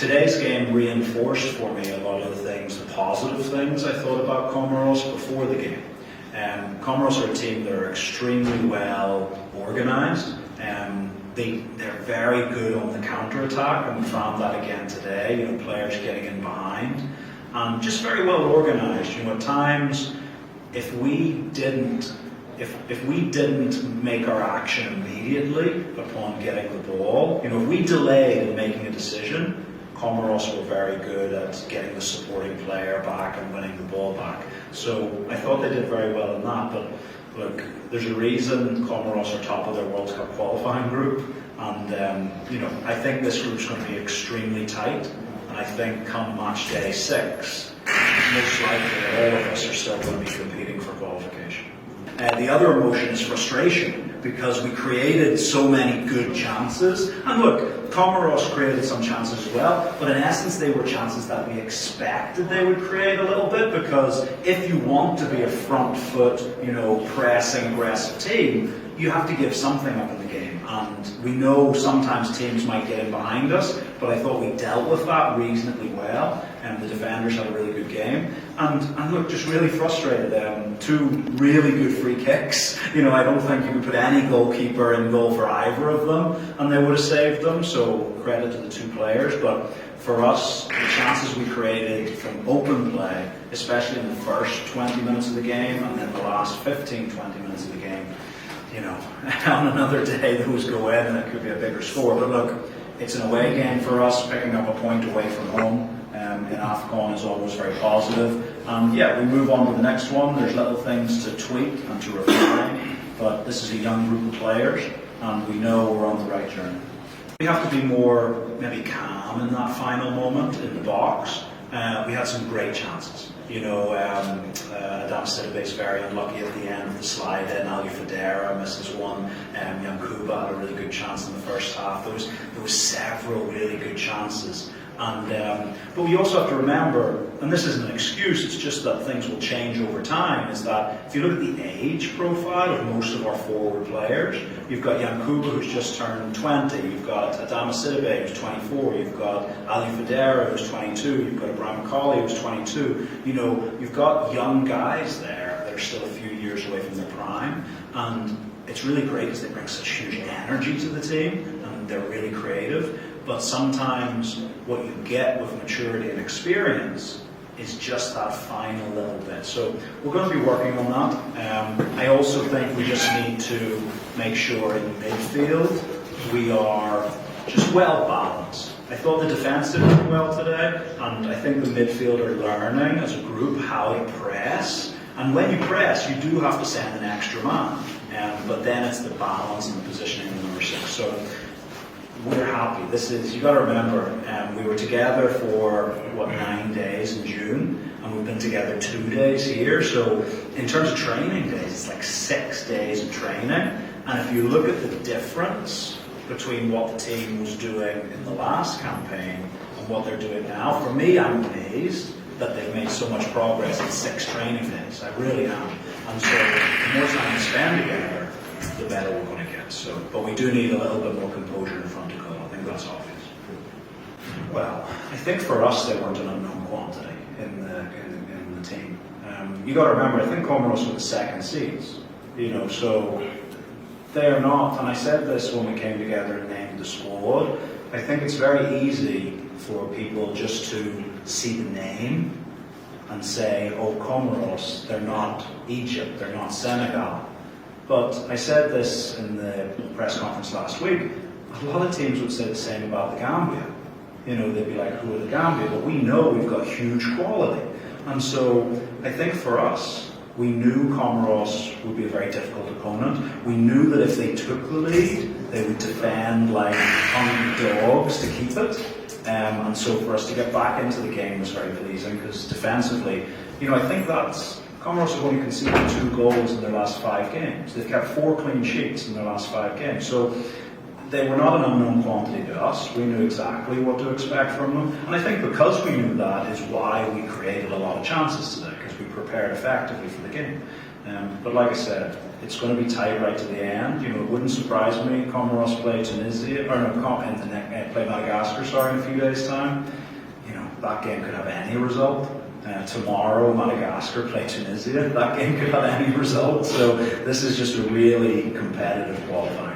today's game reinforced for me a lot of the things, the positive things I thought about Comoros before the game. Comoros are a team that are extremely well organised. They're very good on the counter-attack, and we found that again today, players getting in behind. And just very well organised. At times, if we didn't make our action immediately upon getting the ball, if we delayed in making a decision, Comoros were very good at getting the supporting player back and winning the ball back. So I thought they did very well in that. But look, there's a reason Comoros are top of their World Cup qualifying group, and I think this group's going to be extremely tight. And I think come match day 6, most likely all of us are still going to be competing for qualification. The other emotion is frustration, because we created so many good chances. And look, Comoros created some chances as well, but in essence they were chances that we expected they would create a little bit, because if you want to be a front foot, pressing, aggressive team, you have to give something up in the game. And we know sometimes teams might get in behind us, but I thought we dealt with that reasonably well, and the defenders had a really good game. And look, just really frustrated. 2 really good free kicks. I don't think you could put any goalkeeper in goal for either of them, and they would have saved them, so credit to the 2 players. But for us, the chances we created from open play, especially in the first 20 minutes of the game, and then the last 15, 20 minutes of the game, on another day those go in and it could be a bigger score. But look, it's an away game for us. Picking up a point away from home in AFCON is always very positive. We move on to the next one. There's little things to tweak and to refine, but this is a young group of players, and we know we're on the right journey. We have to be more maybe calm in that final moment in the box. We had some great chances. Adama is very unlucky at the end of the slide in. Ali Fadera misses one. Yankuba had a really good chance in the first half. There was several really good chances. But we also have to remember, and this isn't an excuse, it's just that things will change over time, is that if you look at the age profile of most of our forward players, you've got Yankuba who's just turned 20, you've got Adama Sidibe who's 24, you've got Ali Fadera who's 22, you've got Ibrahim Colley who's 22. You've got young guys there that are still a few years away from their prime, and it's really great because they bring such huge energy to the team, and they're really creative. But sometimes what you get with maturity and experience is just that final little bit. So we're going to be working on that. I also think we just need to make sure in midfield we are just well balanced. I thought the defence did really well today, and I think the midfield are learning as a group how to press. And when you press, you do have to send an extra man. But then it's the balance and the positioning of number 6. So we're happy. You've got to remember, we were together for 9 days in June, and we've been together 2 days here. So in terms of training days, it's like 6 days of training. And if you look at the difference between what the team was doing in the last campaign and what they're doing now, for me, I'm amazed that they've made so much progress in 6 training days. I really am. And so the more time we spend together, the better we're going to get. But we do need a little bit more composure in front of goal. I think that's obvious. Well, I think for us they weren't an unknown quantity in the team. You got to remember, I think Comoros were the second seeds. So they are not. And I said this when we came together and named the squad. I think it's very easy for people just to see the name and say, "Oh, Comoros, they're not Egypt, they're not Senegal." But I said this in the press conference last week, a lot of teams would say the same about the Gambia. They'd be like, who are the Gambia? But we know we've got huge quality. And so I think for us, we knew Comoros would be a very difficult opponent. We knew that if they took the lead, they would defend like hungry dogs to keep it. And so for us to get back into the game was very pleasing, because defensively, I think that's Comoros have only conceded 2 goals in their last 5 games. They've kept 4 clean sheets in their last 5 games. So they were not an unknown quantity to us. We knew exactly what to expect from them. And I think because we knew that is why we created a lot of chances today, because we prepared effectively for the game. But like I said, it's going to be tight right to the end. You know, it wouldn't surprise me. Comoros play Tunisia, or no, play Madagascar, sorry, in a few days' time. You know, that game could have any result. Tomorrow, Madagascar play Tunisia. That game could have any result. So this is just a really competitive qualifying